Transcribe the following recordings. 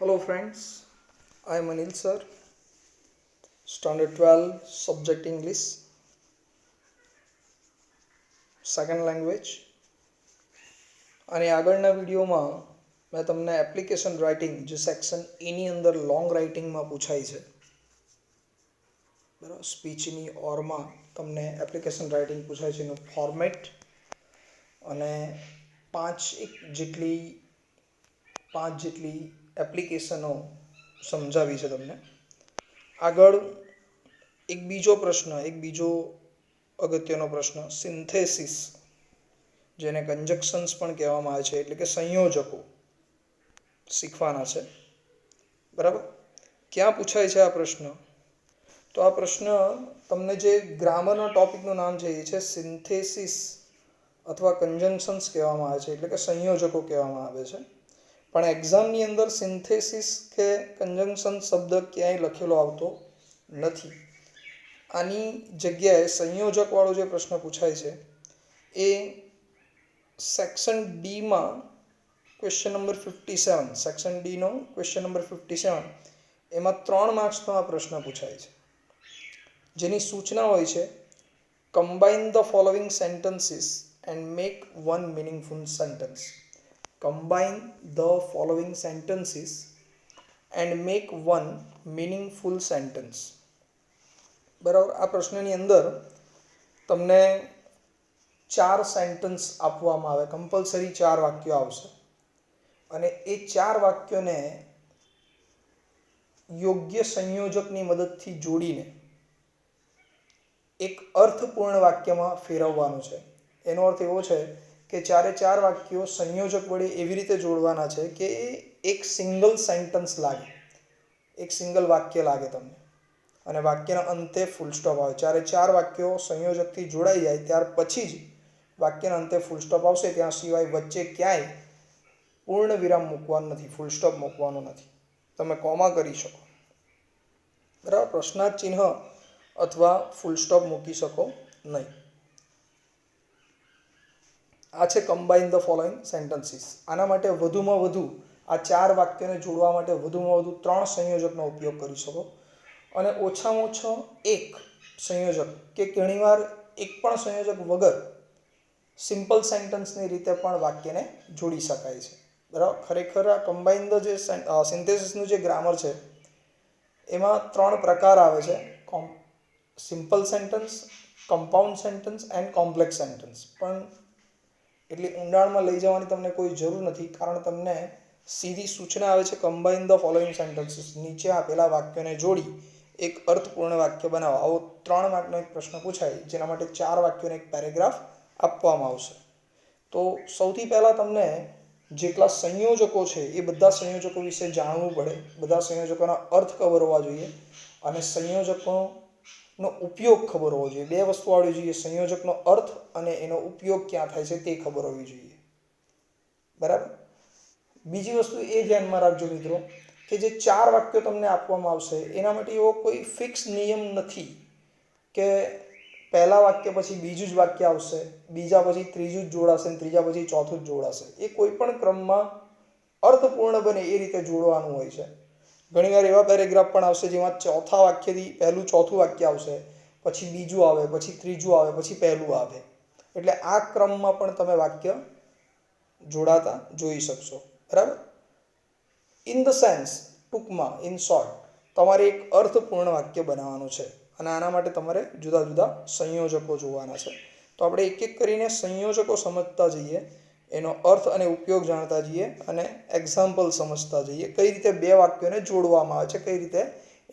Hello friends, I am Anil sir, Standard 12, Subject English, Second Language. અને આગળના વિડીયોમાં મેં તમને એપ્લિકેશન રાઇટિંગ જે સેક્શન એની અંદર લોંગ રાઇટિંગમાં પૂછાય છે બરાબર, સ્પીચની ઓરમાં તમને એપ્લિકેશન રાઇટિંગ પૂછાય છે એનું ફોર્મેટ અને પાંચ જેટલી એપ્લિકેશનો સમજાવી છે તમને. આગળ એક બીજો અગત્યનો પ્રશ્ન સિન્થેસિસ, જેને કંજક્શન્સ પણ કહેવામાં આવે છે, એટલે કે સંયોજકો શીખવાના છે. બરાબર, ક્યાં પૂછાય છે આ પ્રશ્ન? તો આ પ્રશ્ન તમને જે ગ્રામરના ટોપિકનું નામ છે એ છે સિન્થેસિસ અથવા કંજંક્શન્સ કહેવામાં આવે છે, એટલે કે સંયોજકો કહેવામાં આવે છે. પણ એક્ઝામની અંદર સિન્થેસિસ કે કંજંક્શન શબ્દ ક્યાંય લખેલો આવતો નથી. આની જગ્યાએ સંયોજકવાળો જે પ્રશ્ન પૂછાય છે એ સેક્શન ડીમાં ક્વેશ્ચન નંબર 57, સેક્શન ડીનો ક્વેશ્ચન નંબર 57, એમાં 3 માર્ક્સનો આ પ્રશ્ન પૂછાય છે, જેની સૂચના હોય છે combine the following sentences and make one meaningful sentence. Combine the following sentences and make one meaningful sentence. બરાબર, આ પ્રશ્નની અંદર તમને 4 સેન્ટન્સ આપવામાં આવે, કમ્પલસરી 4 વાક્યો આવશે અને એ 4 વાક્યોને યોગ્ય સંયોજકની મદદથી જોડીને એક અર્થપૂર્ણ વાક્યમાં ફેરવવાનું છે. એનો અર્થ એવો છે કે 4 વાક્યો સંયોજક વડે એવી રીતે જોડવાના છે કે એક સિંગલ સેન્ટન્સ લાગે, એક સિંગલ વાક્ય લાગે તમને, અને વાક્યના અંતે ફૂલ સ્ટોપ આવે. 4 વાક્યો સંયોજકથી જોડાઈ જાય ત્યાર પછી જ વાક્યના અંતે ફૂલ સ્ટોપ આવશે. ત્યાં સિવાય વચ્ચે ક્યાંય પૂર્ણ વિરામ મૂકવાનું નથી, ફૂલ સ્ટોપ મૂકવાનું નથી. તમે કોમા કરી શકો, બરાબર, પ્રશ્નાર્થ ચિહ્ન અથવા ફૂલ સ્ટોપ મૂકી શકો નહીં. આ છે કમ્બાઇન ધ ફોલોઈંગ સેન્ટન્સીસ. આના માટે વધુમાં વધુ આ 4 વાક્યોને જોડવા માટે વધુમાં વધુ 3 સંયોજકનો ઉપયોગ કરી શકો, અને ઓછામાં ઓછો એક સંયોજક કે ઘણીવાર એક પણ સંયોજક વગર સિમ્પલ સેન્ટન્સની રીતે પણ વાક્યને જોડી શકાય છે. બરાબર, ખરેખર આ કમ્બાઇન ધ જે સિન્થેસિસનું જે ગ્રામર છે એમાં 3 પ્રકાર આવે છે: simple sentence, compound sentence and complex sentence. પણ એટલી ઊંડાણમાં લઈ જવાની તમને કોઈ જરૂર નથી, કારણ તમને સીધી સૂચના આવે છે કમ્બાઇન ધ ફોલોઈંગ સેન્ટન્સીસ, નીચે આપેલા વાક્યોને જોડી એક અર્થપૂર્ણ વાક્ય બનાવો. આવો 3 માર્કનો એક પ્રશ્ન પૂછાય, જેના માટે 4 વાક્યોને એક પેરેગ્રાફ આપવામાં આવશે. તો સૌથી પહેલાં તમને જેટલા સંયોજકો છે એ બધા સંયોજકો વિશે જાણવું પડે, બધા સંયોજકોના અર્થ ખબર હોવા જોઈએ અને સંયોજકોનો ઉપયોગ ખબર હોવો જોઈએ. 2 વસ્તુ આવડવી જોઈએ: સંયોજકનો અર્થ અને એનો ઉપયોગ ક્યાં થાય છે તે ખબર હોવી જોઈએ. બરાબર, બીજી વસ્તુ એ ધ્યાનમાં રાખજો મિત્રો કે જે 4 વાક્યો તમને આપવામાં આવશે એના માટે એવો કોઈ ફિક્સ નિયમ નથી કે પહેલા વાક્ય પછી બીજું જ વાક્ય આવશે, બીજા પછી ત્રીજું જ જોડાશે અને ત્રીજા પછી ચોથું જ જોડાશે. એ કોઈ પણ ક્રમમાં અર્થપૂર્ણ બને એ રીતે જોડવાનું હોય છે. ઘણીવાર એવા પેરેગ્રાફ પણ આવશે જેમાં ચોથા વાક્યથી પહેલું ચોથું વાક્ય આવશે, પછી બીજું આવે, પછી ત્રીજું આવે, પછી પહેલું આવે. એટલે આ ક્રમમાં પણ તમે વાક્ય જોડાતા જોઈ શકશો. બરાબર, ઇન ધ સેન્સ, ટૂંકમાં, ઇન શોર્ટ, તમારે એક અર્થપૂર્ણ વાક્ય બનાવવાનું છે અને આના માટે તમારે જુદા જુદા સંયોજકો જોવાના છે. તો આપણે એક એક કરીને સંયોજકો સમજતા જઈએ, એનો અર્થ અને ઉપયોગ જાણતા જઈએ અને એક્ઝામ્પલ સમજતા જઈએ. કઈ રીતે 2 વાક્યોને જોડવામાં આવે છે, કઈ રીતે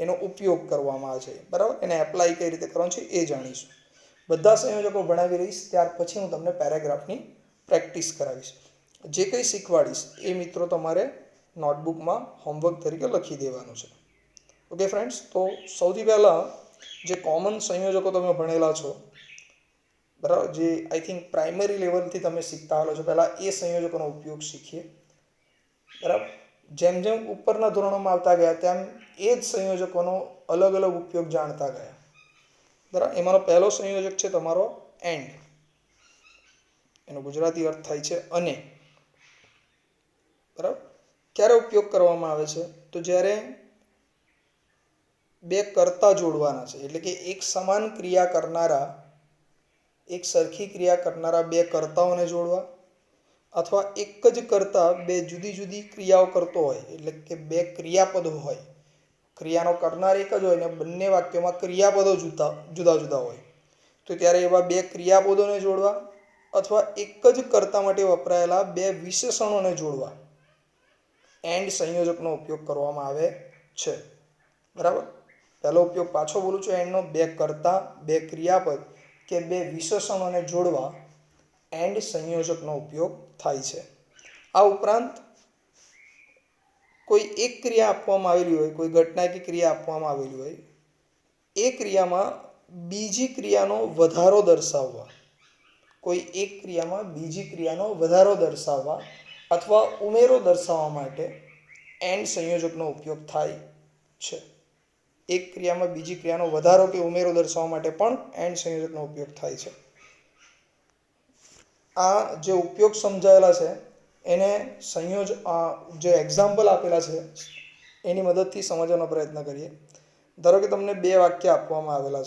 એનો ઉપયોગ કરવામાં આવે છે, બરાબર, એને એપ્લાય કઈ રીતે કરવાનું છે એ જાણીશું. બધા સંયોજકો ભણાવી રહીશ, ત્યાર પછી હું તમને પેરેગ્રાફની પ્રેક્ટિસ કરાવીશ. જે કંઈ શીખવાડીશ એ મિત્રો તમારે નોટબુકમાં હોમવર્ક તરીકે લખી દેવાનું છે. ઓકે ફ્રેન્ડ્સ, તો સૌથી પહેલાં જે કોમન સંયોજકો તમે ભણેલા છો, બરાબર, જે આઈ થિંક પ્રાઇમરી લેવલથી તમે શીખતા આવેલો છો, પહેલાં એ સંયોજકોનો ઉપયોગ શીખીએ. બરાબર, જેમ જેમ ઉપરના ધોરણોમાં આવતા ગયા તેમ એ જ સંયોજકોનો અલગ અલગ ઉપયોગ જાણતા ગયા. બરાબર, એમાંનો પહેલો સંયોજક છે તમારો એન્ડ. એનો ગુજરાતી અર્થ થાય છે અને. બરાબર, ક્યારે ઉપયોગ કરવામાં આવે છે? તો જ્યારે બે કર્તા જોડવાના છે, એટલે કે એક સમાન ક્રિયા કરનારા, એક સરખી ક્રિયા કરનારા બે કર્તાઓને જોડવા, અથવા એક જ કર્તા બે જુદી જુદી ક્રિયાઓ કરતો હોય, એટલે કે બે ક્રિયાપદો હોય, ક્રિયાનો કરનાર એક જ હોય ને બંને વાક્યોમાં ક્રિયાપદો જુદા જુદા હોય, તો ત્યારે એવા બે ક્રિયાપદોને જોડવા, અથવા એક જ કર્તા માટે વપરાયેલા બે વિશેષણોને જોડવા એન્ડ સંયોજકનો ઉપયોગ કરવામાં આવે છે. બરાબર. પહેલો ઉપયોગ પાછો બોલું છું એન્ડનો. બે કર્તા, બે ક્રિયાપદ કે બે વિશેષણોને જોડવા એન્ડ સંયોજકનો ઉપયોગ થાય છે. આ ઉપરાંત કોઈ એક ક્રિયા આપવામાં આવેલી હોય, કોઈ ઘટના કે ક્રિયા આપવામાં આવેલી હોય, એ ક્રિયામાં બીજી ક્રિયાનો વધારો દર્શાવવા, કોઈ એક ક્રિયામાં બીજી ક્રિયાનો વધારો દર્શાવવા અથવા ઉમેરો દર્શાવવા માટે એન્ડ સંયોજકનો ઉપયોગ થાય છે. એક ક્રિયામાં બીજી ક્રિયાનો વધારો કે ઉમેરો દર્શાવવા માટે પણ એન્ડ સંયોજકનો ઉપયોગ થાય છે. આ જે ઉપયોગ સમજાયેલા છે એને જે એક્ઝામ્પલ આપેલા છે એની મદદથી સમજવાનો પ્રયત્ન કરીએ. ધારો કે તમને બે વાક્ય આપવામાં આવેલા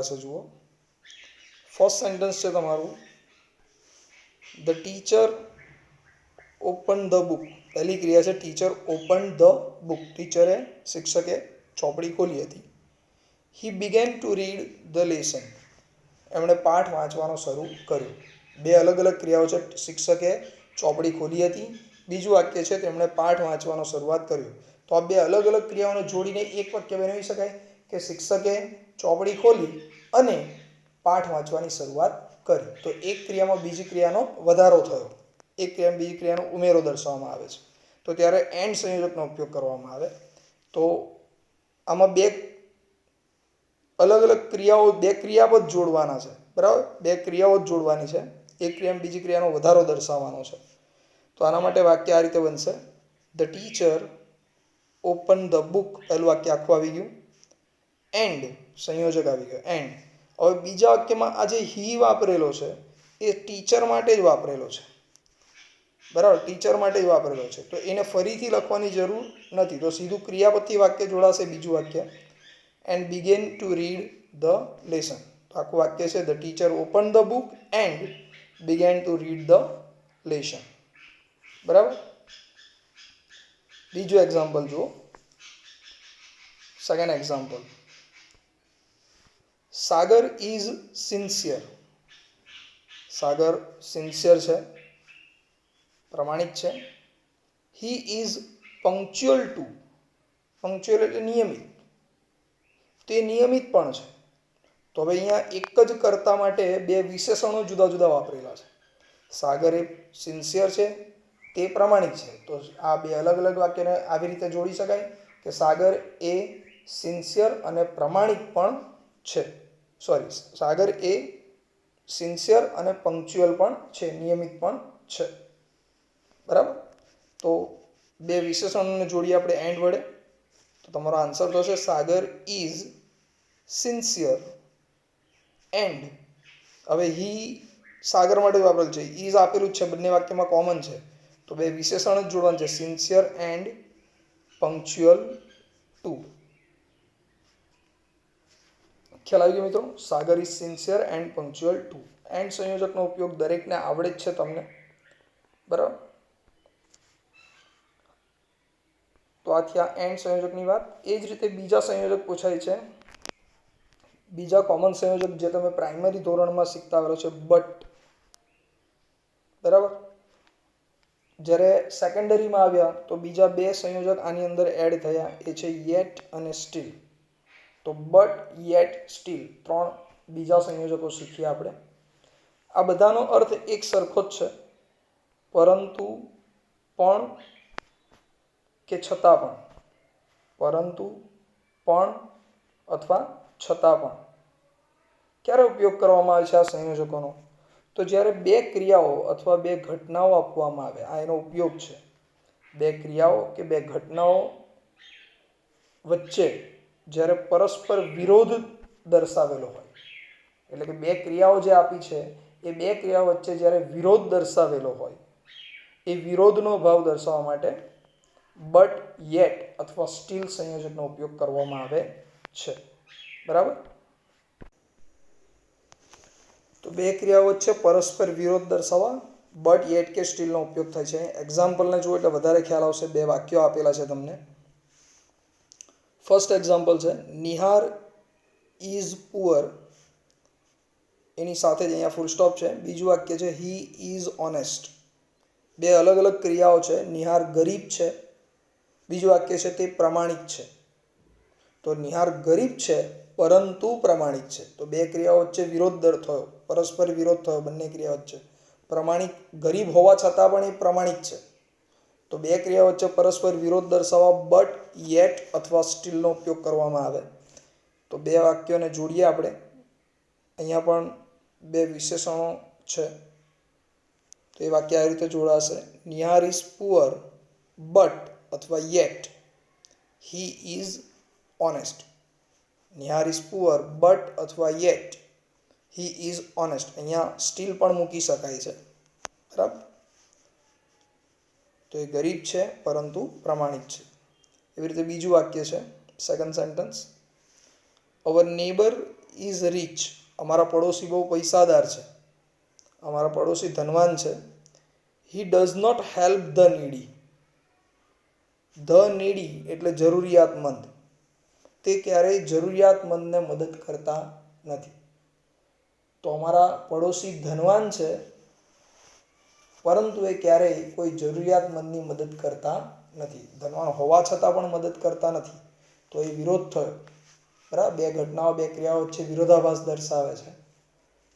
છે. જુઓ, ફર્સ્ટ સેન્ટેન્સ છે તમારું, the teacher open the book. પહેલી ક્રિયા છે ટીચર ઓપન ધ બુક. ટીચરે, શિક્ષકે ચોપડી ખોલી હતી. He began to read the lesson. એમણે પાઠ વાંચવાનો શરૂ કર્યો. બે અલગ અલગ ક્રિયાઓ છે. શિક્ષકે ચોપડી ખોલી હતી, બીજું વાક્ય છે તેમણે પાઠ વાંચવાનો શરૂઆત કર્યો. તો આ બે અલગ અલગ ક્રિયાઓને જોડીને એક વાક્ય બનાવી શકાય કે શિક્ષકે ચોપડી ખોલી અને પાઠ વાંચવાની શરૂઆત કરી. તો એક ક્રિયામાં બીજી ક્રિયાનો વધારો થયો, એક ક્રિયામાં બીજી ક્રિયાનો ઉમેરો દર્શાવવામાં આવે છે. તો ત્યારે એન્ડ સંયોજકનો ઉપયોગ કરવામાં આવે. તો આમાં બે અલગ અલગ ક્રિયાઓ, બે ક્રિયાપદ જોડવાના છે. બરાબર, બે ક્રિયાઓ જ જોડવાની છે. એક ક્રિયામાં બીજી ક્રિયાનો વધારો દર્શાવવાનો છે. તો આના માટે વાક્ય આ રીતે બનશે, the teacher open the book. પહેલું વાક્ય આખું આવી ગયું. એન્ડ સંયોજક આવી ગયો, એન્ડ. હવે બીજા વાક્યમાં આ જે હી વાપરેલો છે એ ટીચર માટે જ વાપરેલો છે. બરાબર, ટીચર માટે જ વાપરેલો છે. તો એને ફરીથી લખવાની જરૂર નથી. તો સીધું ક્રિયાપદથી વાક્ય જોડાશે. બીજું વાક્ય, and began to read the lesson. તો આખું વાક્ય છે, the teacher open the book and began to read the lesson. બરાબર. બીજું એક્ઝામ્પલ જુઓ, second example, Sagar is sincere. Sagar sincere છે, પ્રમાણિક છે. He is punctual too. Punctual એટલે નિયમિત. તે નિયમિત પણ છે. તો હવે અહીંયા એક જ કર્તા માટે બે વિશેષણો જુદા જુદા વાપરેલા છે. સાગર એ સિન્સિયર છે, તે પ્રમાણિક છે. તો આ બે અલગ અલગ વાક્યને આવી રીતે જોડી શકાય કે સાગર એ સિન્સિયર અને પ્રમાણિક પણ છે. સાગર એ સિન્સિયર અને પંક્ચ્યુઅલ પણ છે, નિયમિત પણ છે. બરાબર. તો બે વિશેષણોને જોડીએ આપણે એન્ડ વડે. તો તમારો આન્સર થશે સાગર ઇઝ સિન્સિયર એન્ડ. હવે હી સાગર માટે વાપરેલું છે, ઇઝ આપેલું જ છે, બંને વાક્યમાં કોમન છે. તો બે વિશેષણ જ જોડવાનું છે, સિન્સિયર એન્ડ પંક્ચ્યુઅલ ટુ. ખ્યાલ આવી ગયો મિત્રો? Sagar is sincere and punctual too. And સંયોજકનો ઉપયોગ દરેકને આવડે જ છે તમને. બરાબર. તો આ થયા એન્ડ સંયોજકની વાત. એ જ રીતે બીજા સંયોજક પૂછાય છે. બીજા કોમન સંયોજક જે તમે પ્રાઇમરી ધોરણમાં શીખતા આવેલો છે, બટ. બરાબર. જ્યારે સેકન્ડરીમાં આવ્યા તો બીજા બે સંયોજક આની અંદર એડ થયા, એ છે યેટ અને સ્ટીલ. તો બટ, યેટ, સ્ટીલ, ત્રણ બીજા સંયોજકો શીખ્યા આપણે. આ બધાનો અર્થ એક સરખો જ છે, પરંતુ પણ કે છતાં પણ. પરંતુ, પણ અથવા છતાં પણ. ક્યારે ઉપયોગ કરવામાં આવે છે આ સંયોજકોનો? તો જ્યારે બે ક્રિયાઓ અથવા બે ઘટનાઓ આપવામાં આવે, આ એનો ઉપયોગ છે. બે ક્રિયાઓ કે બે ઘટનાઓ વચ્ચે જ્યારે પરસ્પર વિરોધ દર્શાવેલો હોય, એટલે કે બે ક્રિયાઓ જે આપી છે એ બે ક્રિયાઓ વચ્ચે જ્યારે વિરોધ દર્શાવેલો હોય, એ વિરોધનો ભાવ દર્શાવવા માટે બટ યેટ અથવા સ્ટીલ સંયોજકનો ઉપયોગ કરવામાં આવે છે. બરાબર. તો બે ક્રિયાઓ વચ્ચે પરસ્પર વિરોધ દર્શાવવા બટ યેટ કે સ્ટીલનો ઉપયોગ થાય છે. એક્ઝામ્પલને જુઓ એટલે વધારે ખ્યાલ આવશે. બે વાક્યો આપેલા છે તમને. ફર્સ્ટ એક્ઝામ્પલ છે નિહાર ઇઝ પુઅર, એની સાથે જ અહીંયા ફૂલ સ્ટોપ છે. બીજું વાક્ય છે હી ઇઝ ઓનેસ્ટ. બે અલગ અલગ ક્રિયાઓ છે. નિહાર ગરીબ છે, બીજું વાક્ય છે તે પ્રમાણિક છે. તો નિહાર ગરીબ છે પરંતુ પ્રમાણિક છે. તો બે ક્રિયાઓ વચ્ચે વિરોધ થયો, પરસ્પર વિરોધ થયો બંને ક્રિયાઓ વચ્ચે. પ્રમાણિક ગરીબ હોવા છતાં પણ એ પ્રમાણિક છે. તો બે ક્રિયાઓ વચ્ચે પરસ્પર વિરોધ દર્શાવવા બટ યેટ અથવા સ્ટીલનો ઉપયોગ કરવામાં આવે. તો બે વાક્યોને જોડીએ આપણે. અહીંયા પણ બે વિશેષણો છે. તો એ વાક્ય આ રીતે જોડાશે. નિહાર ઇઝ પુઅર બટ અથવા yet he is honest. Nihar is poor but અથવા યેટ હી ઇઝ ઓનેસ્ટ. અહીંયા સ્ટીલ પણ મૂકી શકાય છે. બરાબર. તો એ ગરીબ છે પરંતુ પ્રમાણિક છે. એવી રીતે બીજું વાક્ય છે second sentence. Our neighbour is rich. અમારા પડોશી બહુ પૈસાદાર છે, અમારા પડોશી ધનવાન છે. He does not help the needy. The needy એટલે જરૂરિયાતમંદ. તે ક્યારેય જરૂરિયાતમંદને મદદ કરતા નથી. તો અમારા પડોશી ધનવાન છે પરંતુ એ ક્યારેય કોઈ જરૂરિયાતમંદની મદદ કરતા નથી. ધનવાન હોવા છતાં પણ મદદ કરતા નથી. તો એ વિરોધ થયો. બરાબર. બે ઘટનાઓ, બે ક્રિયાઓ વચ્ચે વિરોધાભાસ દર્શાવે છે.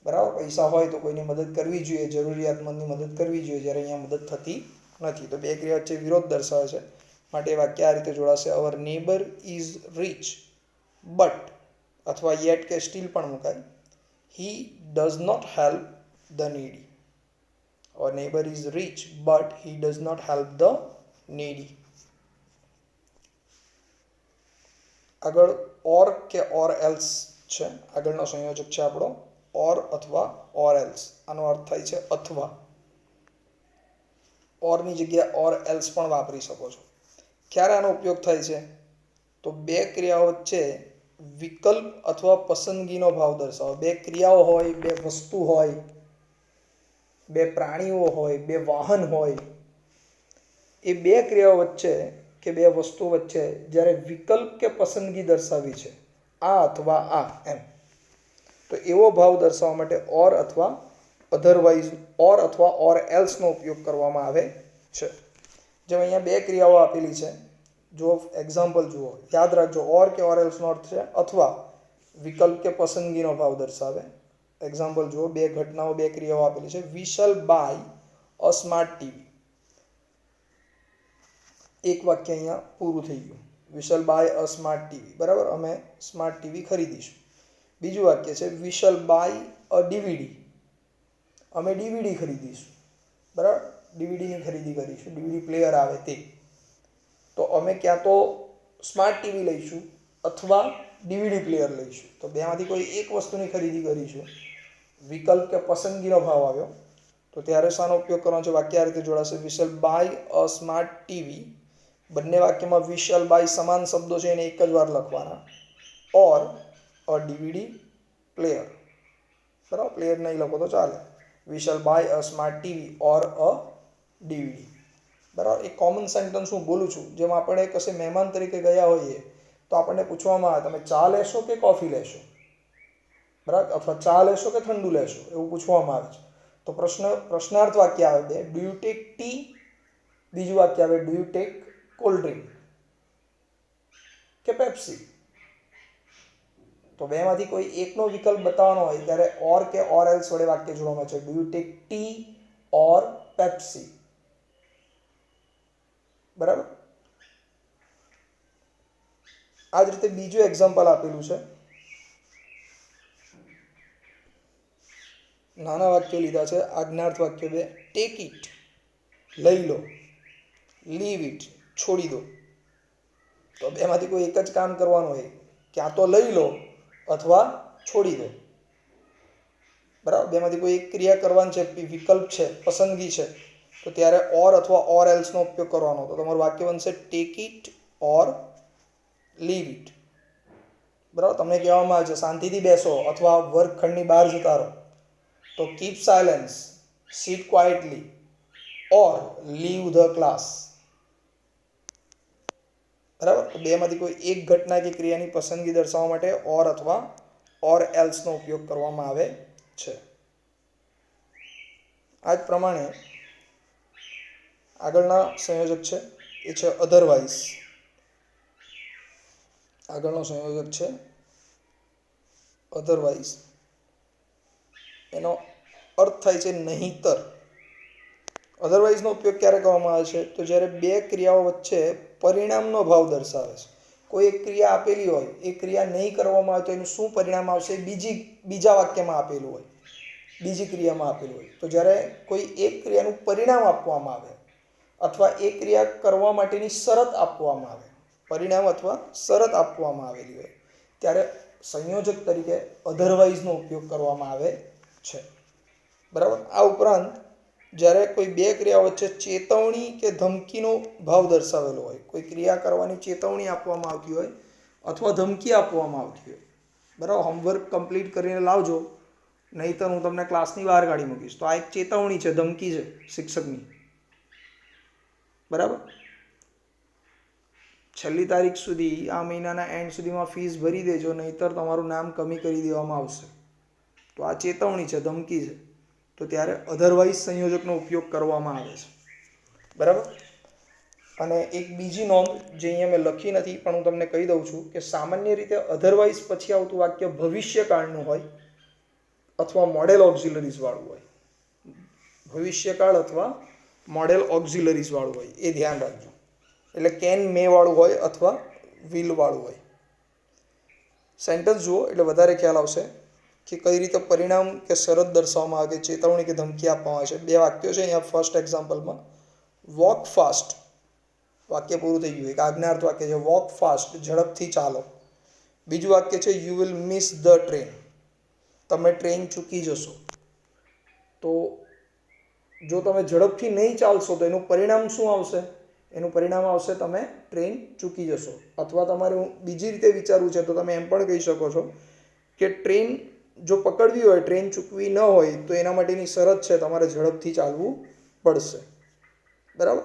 બરાબર. પૈસા હોય તો કોઈની મદદ કરવી જોઈએ, જરૂરિયાતમંદની મદદ કરવી જોઈએ, જ્યારે અહીંયા મદદ થતી નથી. તો બે ક્રિયા વચ્ચે વિરોધ દર્શાવે છે. માટે વાક્ય આ રીતે જોડાશે. Our neighbour is rich but અથવા યેટ કે સ્ટીલ પણ મુકાય. He does not help the needy. Our neighbour is rich but he does not help the needy. આગળ ઓર કે ઓર એલ્સ છે. આગળનો સંયોજક છે આપણો ઓર અથવા ઓર એલ્સ. આનો અર્થ થાય છે અથવા. ઓરની જગ્યાએ ઓર એલ્સ પણ વાપરી શકો છો. ક્યારે આનો ઉપયોગ થાય છે? તો બે ક્રિયાઓ વચ્ચે વિકલ્પ અથવા પસંદગીનો ભાવ દર્શાવો. બે ક્રિયાઓ હોય, બે વસ્તુ હોય, બે પ્રાણીઓ હોય, બે વાહન હોય. એ બે ક્રિયાઓ વચ્ચે કે બે વસ્તુઓ વચ્ચે જ્યારે વિકલ્પ કે પસંદગી દર્શાવી છે, આ અથવા આ એમ, તો એવો ભાવ દર્શાવવા માટે ઓર અથવા અધરવાઇઝ ઓર અથવા ઓર એલ્સનો ઉપયોગ કરવામાં આવે છે. જેમ અહીંયા બે ક્રિયાઓ આપેલી છે. જો એક્ઝામ્પલ જુઓ, યાદ રાખજો. ઓર કે ઓર એલ્સનો અર્થ છે અથવા વિકલ્પ કે પસંદગીનો ભાવ દર્શાવે. એક્ઝામ્પલ જુઓ. બે ઘટનાઓ, બે ક્રિયાઓ આપેલી છે. We shall buy a smart TV. એક વાક્ય અહીંયા પૂરું થઈ ગયું. We shall buy a smart TV. બરાબર. અમે સ્માર્ટ ટીવી ખરીદીશું. બીજું વાક્ય છે we shall buy a DVD. અમે ડીવીડી ખરીદીશું. બરાબર. ડીવીડીની ખરીદી કરીશું. ડીવીડી પ્લેયર આવે તે. તો અમે ક્યાં તો સ્માર્ટ ટીવી લઈશું અથવા ડીવીડી પ્લેયર લઈશું. તો બેમાંથી કોઈ એક વસ્તુની ખરીદી કરીશું. વિકલ્પ કે પસંદગીનો ભાવ આવ્યો તો ત્યારે શાનો ઉપયોગ કરવાનો છે? વાક્ય આ રીતે જોડાશે. We shall buy a smart TV. બંને વાક્યમાં વી શેલ બાય સમાન શબ્દો છે, એને એક જ વાર લખવાના. Or a DVD player. બરાબર. પ્લેયર નહીં લખો તો ચાલે. We shall buy a smart TV or a DVD. બરાબર. એક કોમન સેન્ટેન્સ હું બોલું છું. જેમ આપણે કશે મહેમાન તરીકે ગયા હોઈએ તો આપણને પૂછવામાં આવે તમે ચા લેશો કે કોફી લેશો? બરાબર. અથવા ચા લેશો કે ઠંડુ લેશો, એવું પૂછવામાં આવે છે. તો પ્રશ્નાર્થ વાક્ય આવે બે. Do you take T? બીજું વાક્ય આવે do you take cold drink કે પેપ્સી? તો બેમાંથી કોઈ એકનો વિકલ્પ બતાવવાનો હોય ત્યારે ઓર કે ઓર એલ્સ વડે વાક્ય જોડવામાં છે. Do you take T or Pepsi? બરાબર. આ જ રીતે બીજું એક્ઝામ્પલ આપેલું છે. નાના વાક્યો લીધા છે. આજ્ઞાર્થ વાક્ય બે. ટેક ઇટ લઈ લો, લીવ ઇટ છોડી દો. તો બેમાંથી કોઈ એક જ કામ કરવાનું હોય. ક્યાં તો લઈ લો અથવા છોડી દો. બરાબર. બેમાંથી કોઈ એક ક્રિયા કરવાની છે, વિકલ્પ છે, પસંદગી છે. તો ત્યારે ઓર અથવા ઓર એલ્સનો ઉપયોગ કરવાનો. તો તમારું વાક્ય બનશે take it or leave it. બરાબર, તમને કહેવામાં આવે છે શાંતિથી બેસો અથવા વર્ગખંડની બહાર જતા રહો, તો keep silence, sit quietly or leave the class. બરાબર, તો બેમાંથી કોઈ એક ઘટના કે ક્રિયાની પસંદગી દર્શાવવા માટે ઓર અથવા ઓર એલ્સનો ઉપયોગ કરવામાં આવે છે. આ જ પ્રમાણે આગળના સંયોજક છે એ છે અધરવાઇઝ. આગળનો સંયોજક છે અધરવાઇઝ. એનો અર્થ થાય છે નહીંતર. અધરવાઇઝનો ઉપયોગ ક્યારે કરવામાં આવે છે? તો જ્યારે બે ક્રિયાઓ વચ્ચે પરિણામનો ભાવ દર્શાવે છે. કોઈ એક ક્રિયા આપેલી હોય, એ ક્રિયા નહીં કરવામાં આવે તો એનું શું પરિણામ આવશે બીજા વાક્યમાં આપેલું હોય, બીજી ક્રિયામાં આપેલું હોય. તો જ્યારે કોઈ એક ક્રિયાનું પરિણામ આપવામાં આવે અથવા એ ક્રિયા કરવા માટેની શરત આપવામાં આવે, પરિણામ અથવા શરત આપવામાં આવેલી હોય, ત્યારે સંયોજક તરીકે અધરવાઇઝનો ઉપયોગ કરવામાં આવે છે. બરાબર. આ ઉપરાંત જ્યારે કોઈ બે ક્રિયા વચ્ચે ચેતવણી કે ધમકીનો ભાવ દર્શાવેલો હોય, કોઈ ક્રિયા કરવાની ચેતવણી આપવામાં આવતી હોય અથવા ધમકી આપવામાં આવતી હોય, બરાબર, હોમવર્ક કમ્પ્લીટ કરીને લાવજો નહીંતર હું તમને ક્લાસની બહાર કાઢી મૂકીશ, તો આ એક ચેતવણી છે, ધમકી છે શિક્ષકની. બરાબર, છેલ્લી તારીખ સુધી, આ મહિનાના એન્ડ સુધીમાં ફીસ ભરી દેજો નહીંતર તમારું નામ કમી કરી દેવામાં આવશે. તો આ ચેતવણી છે, ધમકી છે. તો ત્યારે અધરવાઇઝ સંયોજકનો ઉપયોગ કરવામાં આવે છે. બરાબર. અને એક બીજી નોંધ જે અહીંયા મેં લખી નથી પણ હું તમને કહી દઉં છું કે સામાન્ય રીતે અધરવાઇઝ પછી આવતું વાક્ય ભવિષ્યકાળનું હોય અથવા મોડેલ ઓક્ઝિલરીઝ વાળું હોય. ભવિષ્યકાળ અથવા મોડેલ ઓક્ઝિલરીઝ વાળું હોય, એ ધ્યાન રાખજો. એટલે કેન મે વાળું હોય અથવા વિલ વાળું હોય. સેન્ટેન્સ જુઓ એટલે વધારે ખ્યાલ આવશે કે કઈ રીતે પરિણામ કે શરત દર્શાવવામાં આવે, કે ચેતવણી કે ધમકી આપવામાં આવે છે. બે વાક્યો છે અહીંયા. ફર્સ્ટ એક્ઝામ્પલમાં વોક ફાસ્ટ, વાક્ય પૂરું થઈ ગયું, એક આજ્ઞાર્થ વાક્ય છે, વોક ફાસ્ટ, ઝડપથી ચાલો. બીજું વાક્ય છે you will miss the train, તમે ટ્રેન ચૂકી જશો. તો જો તમે ઝડપથી નહીં ચાલશો તો એનું પરિણામ શું આવશે? એનું પરિણામ આવશે તમે ટ્રેન ચૂકી જશો. અથવા તમારે બીજી રીતે વિચારવું છે તો તમે એમ પણ કહી શકો છો કે ટ્રેન જો પકડવી હોય, ટ્રેન ચૂકવી ન હોય તો એના માટેની શરત છે તમારે ઝડપથી ચાલવું પડશે. બરાબર.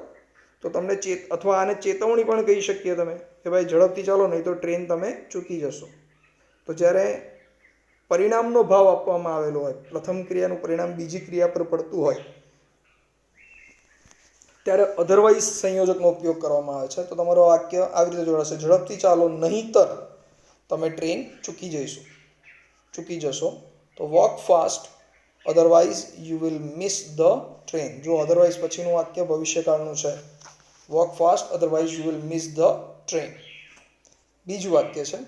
તો તમને અથવા આને ચેતવણી પણ કહી શકીએ તમે કે ભાઈ ઝડપથી ચાલો નહીં તો ટ્રેન તમે ચૂકી જશો. તો જ્યારે પરિણામનો ભાવ આપવામાં આવેલો હોય, પ્રથમ ક્રિયાનું પરિણામ બીજી ક્રિયા પર પડતું હોય, ત્યારે અધરવાઇઝ સંયોજકનો ઉપયોગ કરવામાં આવે છે. તો તમારું વાક્ય આવી રીતે જોડાશે, ઝડપથી ચાલો નહીંતર તમે ટ્રેન ચૂકી જશો. તો walk fast otherwise you will miss the train. જો અધરવાઇઝ પછીનું વાક્ય ભવિષ્યકાળનું છે, walk fast otherwise you will miss the train. બીજું વાક્ય છે,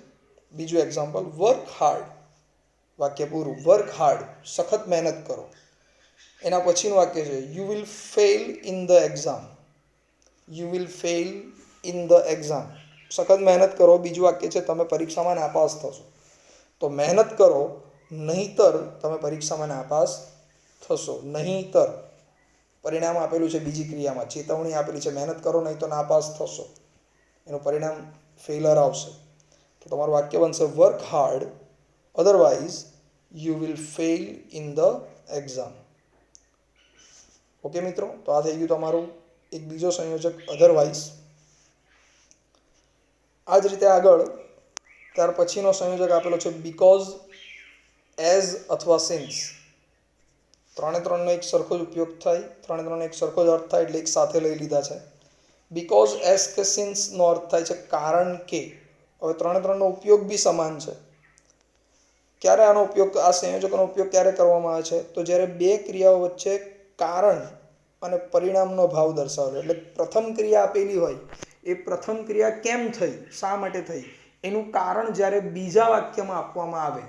બીજું એક્ઝામ્પલ, વર્ક હાર્ડ, વાક્ય પૂરું, વર્ક હાર્ડ, સખત મહેનત કરો. એના પછીનું વાક્ય છે you will fail in the exam, you will fail in the exam, સખત મહેનત કરો. બીજું વાક્ય છે તમે પરીક્ષામાં નાપાસ થશો. તો મહેનત કરો નહીંતર તમે પરીક્ષામાં નાપાસ થશો. નહીંતર પરિણામ આપેલું છે બીજી ક્રિયામાં, ચેતવણી આપેલી છે મહેનત કરો નહીં તો નાપાસ થશો, એનું પરિણામ ફેલર આવશે. તો તમારું વાક્ય બનશે work hard otherwise you will fail in the exam. Okay મિત્રો, તો આ થઈ ગયું તમારું એક બીજો સંયોજક અધરવાઇઝ. આ જ રીતે આગળ ત્યાર પછીનો સંયોજક આપેલો છે બીકોઝ, એઝ અથવા સિન્સ. ત્રણનો એક સરખો જ ઉપયોગ થાય, ત્રણનો એક સરખો જ અર્થ થાય એટલે એક સાથે લઈ લીધા છે. બીકોઝ, એઝ કે સિન્સનો અર્થ થાય છે કારણ કે. હવે ત્રણનો ઉપયોગ બી સમાન છે. ક્યારે આનો ઉપયોગ, આ સંયોજકોનો ઉપયોગ ક્યારે કરવામાં આવે છે? તો જ્યારે બે ક્રિયાઓ વચ્ચે કારણ અને પરિણામનો ભાવ દર્શાવેલો, એટલે પ્રથમ ક્રિયા આપેલી હોય, એ પ્રથમ ક્રિયા કેમ થઈ, શા માટે થઈ, એનું કારણ જ્યારે બીજા વાક્યમાં આપવામાં આવે,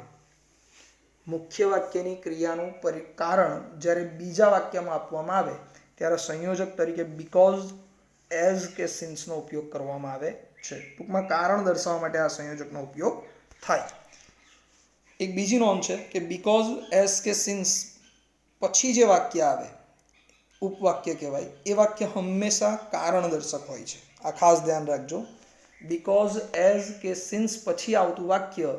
મુખ્ય વાક્યની ક્રિયાનું કારણ જ્યારે બીજા વાક્યમાં આપવામાં આવે ત્યારે સંયોજક તરીકે બીકોઝ, એઝ કે સિન્સનો ઉપયોગ કરવામાં આવે છે. ટૂંકમાં કારણ દર્શાવવા માટે આ સંયોજકનો ઉપયોગ થાય. એક બીજી નોંધ છે કે બીકોઝ, એઝ કે સિન્સ પછી જે વાક્ય આવે ઉપવાક્ય કહેવાય. એ વાક્ય હંમેશા કારણદર્શક હોય છે. આ ખાસ ધ્યાન રાખજો. બીકોઝ, એઝ કે સિન્સ પછી આવતું વાક્ય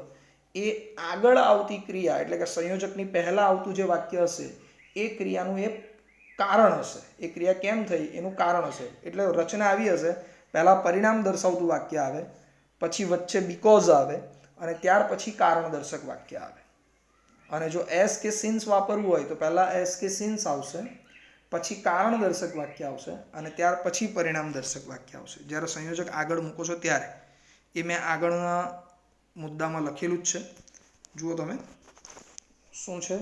એ આગળ આવતી ક્રિયા એટલે કે સંયોજકની પહેલાં આવતું જે વાક્ય હશે એ ક્રિયાનું એ કારણ હશે. એ ક્રિયા કેમ થઈ એનું કારણ હશે. એટલે રચના આવી હશે, પહેલાં પરિણામ દર્શાવતું વાક્ય આવે, પછી વચ્ચે બીકોઝ આવે અને ત્યાર પછી કારણદર્શક વાક્ય આવે. અને જો એસ કે સિન્સ વાપરવું હોય તો પહેલાં એસ કે સિન્સ આવશે, પછી કારણદર્શક વાક્ય આવશે અને ત્યાર પછી પરિણામદર્શક વાક્ય આવશે. જ્યારે સંયોજક આગળ મૂકો છો ત્યારે. એ મેં આગળના મુદ્દામાં લખેલું જ છે, જુઓ તમે શું છે.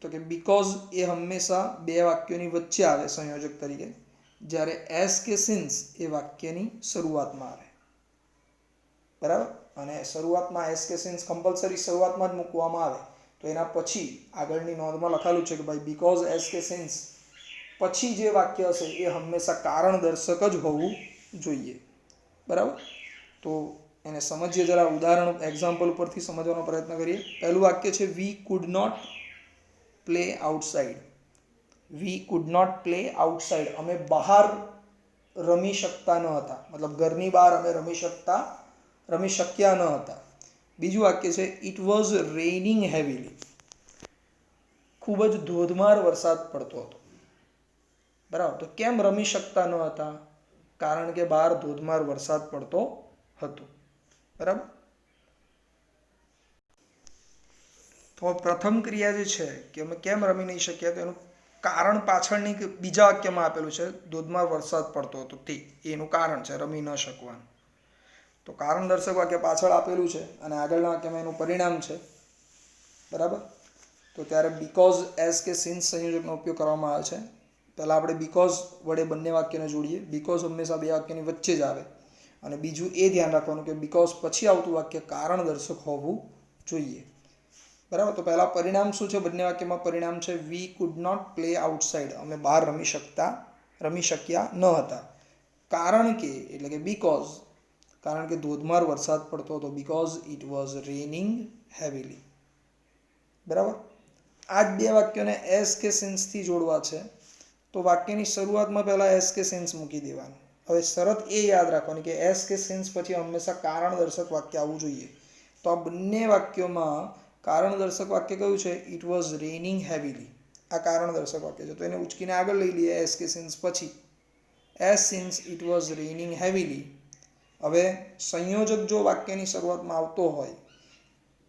તો કે બીકોઝ એ હંમેશા બે વાક્યોની વચ્ચે આવે સંયોજક તરીકે, જ્યારે એસ કે સિન્સ એ વાક્યની શરૂઆતમાં આવે. બરાબર. અને શરૂઆતમાં એસ કે સિન્સ કમ્પલસરી શરૂઆતમાં જ મૂકવામાં આવે તો એના પછી આગળની નોંધમાં લખાયેલું છે કે ભાઈ બીકોઝ એસ કે સિન્સ પછી જે વાક્ય હશે એ હંમેશા કારણદર્શક જ હોવું જોઈએ. બરાબર. તો એને સમજીએ જરા. ઉદાહરણ એક્ઝામ્પલ ઉપરથી સમજવાનો પ્રયત્ન કરીએ. પહેલું વાક્ય છે we could not play outside. We could not play outside. અમે બહાર રમી શકતા ન હતા, મતલબ ઘરની બહાર અમે રમી શક્યા ન હતા. બીજું વાક્ય છે ઇટ વોઝ રેઇનિંગ હેવીલી. ખૂબ જ ધોધમાર વરસાદ પડતો હતો. બરાબર. તો કેમ રમી શકતા ન હતા? કારણ કે બહાર ધોધમાર વરસાદ પડતો હતો. બરાબર. તો પ્રથમ ક્રિયા જે છે કે અમે કેમ રમી નહીં શક્યા, તો એનું કારણ પાછળની બીજા વાક્યમાં આપેલું છે. ધોધમાર વરસાદ પડતો હતો તે એનું કારણ છે રમી ન શકવાનું. તો કારણદર્શક વાક્ય પાછળ આપેલું છે અને આગળના વાક્યમાં એનું પરિણામ છે. બરાબર. તો ત્યારે બીકોઝ એઝ કે સિન્સ સંયોજકનો ઉપયોગ કરવામાં આવે છે. પહેલાં આપણે બીકોઝ વડે બંને વાક્યને જોડીએ. બીકોઝ હંમેશા બે વાક્યની વચ્ચે જ આવે. અને બીજું એ ધ્યાન રાખવાનું કે બીકોઝ પછી આવતું વાક્ય કારણદર્શક હોવું જોઈએ. બરાબર. તો પહેલાં પરિણામ શું છે? બંને વાક્યમાં પરિણામ છે we could not play outside. અમે બહાર રમી શક્યા ન હતા. કારણ કે એટલે કે બીકોઝ, કારણ કે ધોધમાર વરસાદ પડતો હતો. Because it was raining heavily. બરાબર. આ જ બે વાક્યોને એસ કે સિન્સથી જોડવા છે તો વાક્યની શરૂઆતમાં પહેલાં એસ કે સિન્સ મૂકી દેવાનું. હવે શરત એ યાદ રાખવાની કે એસ કે સિન્સ પછી હંમેશા કારણદર્શક વાક્ય આવવું જોઈએ. તો આ બંને વાક્યોમાં કારણદર્શક વાક્ય કયું છે? It was raining heavily. આ કારણદર્શક વાક્ય છે તો એને ઉચકીને આગળ લઈ લઈએ એસ કે સિન્સ પછી. S since it was raining heavily. હવે સંયોજક જો વાક્યની શરૂઆતમાં આવતો હોય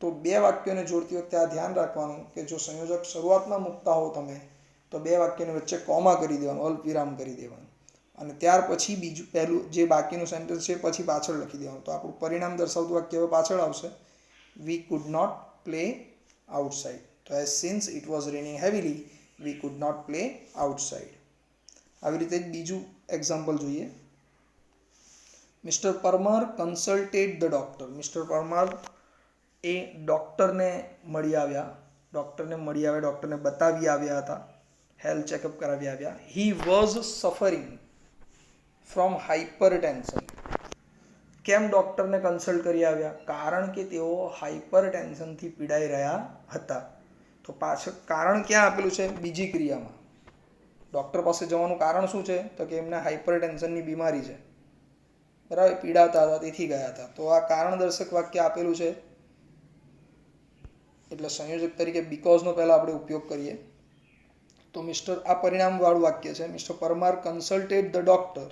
તો બે વાક્યોને જોડતી વખતે આ ધ્યાન રાખવાનું કે જો સંયોજક શરૂઆતમાં મૂકતા હો તમે તો બે વાક્યની વચ્ચે કોમા કરી દેવાનું, અલ્પવિરામ કરી દેવાનું અને ત્યાર પછી બીજું પહેલું જે બાકીનું સેન્ટેન્સ છે પછી પાછળ લખી દેવાનું. તો આપણું પરિણામ દર્શાવતું વાક્ય હવે પાછળ આવશે we could not play outside. તો as since it was raining heavily we could not play outside. આવી રીતે જ બીજું એક્ઝામ્પલ જોઈએ. Mister Parmar consulted the doctor. Mister Parmar એ ડૉક્ટરને મળી આવ્યા. ડૉક્ટરને બતાવી આવ્યા હતા. હેલ્થ ચેકઅપ કરાવી આવ્યા. He was suffering from hypertension. કેમ ડૉક્ટરને કન્સલ્ટ કરી આવ્યા? કારણ કે તેઓ હાઇપરટેન્શનથી પીડાઈ રહ્યા હતા. તો પાછળ કારણ ક્યાં આપેલું છે? બીજી ક્રિયામાં. ડૉક્ટર પાસે જવાનું કારણ શું છે? તો કે એમને હાઇપરટેન્શનની બીમારી છે. બરાબર. પીડાતા હતા તેથી ગયા હતા. તો આ કારણદર્શક વાક્ય આપેલું છે એટલે સંયોજક તરીકે બીકોઝનો પહેલાં આપણે ઉપયોગ કરીએ. તો આ પરિણામવાળું વાક્ય છે. Mister Parmar consulted the doctor.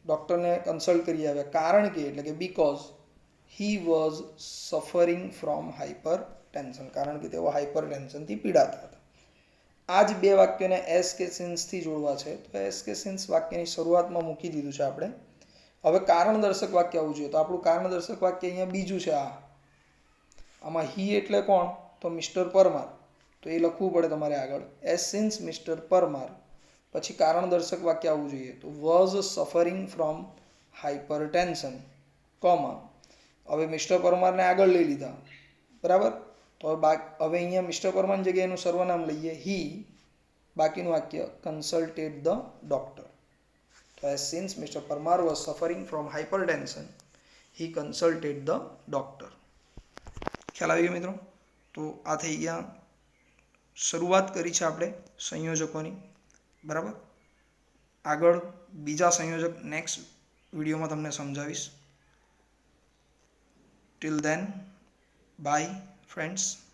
ડૉક્ટરને કન્સલ્ટ કરી આવ્યા કારણ કે એટલે કે because he was suffering from hyper tension. કારણ કે તેઓ હાઇપર ટેન્શનથી પીડાતા હતા. આ જ બે વાક્યોને એસ કે સિન્સથી જોડવા છે તો એસ કે સિન્સ વાક્યની શરૂઆતમાં મૂકી દીધું છે આપણે. હવે કારણદર્શક વાક્ય આવવું જોઈએ. તો આપણું કારણદર્શક વાક્ય અહીંયા બીજું છે. આમાં હી એટલે કોણ? તો મિસ્ટર પરમાર. તો એ લખવું પડે તમારે આગળ. એસ સિન્સ મિસ્ટર પરમાર પછી કારણદર્શક વાક્ય આવવું જોઈએ. તો was suffering from hyper tension comma. હવે મિસ્ટર પરમારને આગળ લઈ લીધા. બરાબર. તો હવે અહીંયા મિસ્ટર પરમારની જગ્યાએ એનું સર્વનામ લઈએ હી. બાકીનું વાક્ય કન્સલ્ટેડ ધ ડૉક્ટર. તો as since mister Parmar was suffering from hyper tension he consulted the doctor. ખ્યાલ આવી ગયો મિત્રો? તો આ થઈ ગયા. શરૂઆત કરી છે આપણે સંયોજકોની. બરાબર. આગળ બીજા સંયોજક નેક્સ્ટ વિડીયોમાં તમને સમજાવીશ. Till then by friends.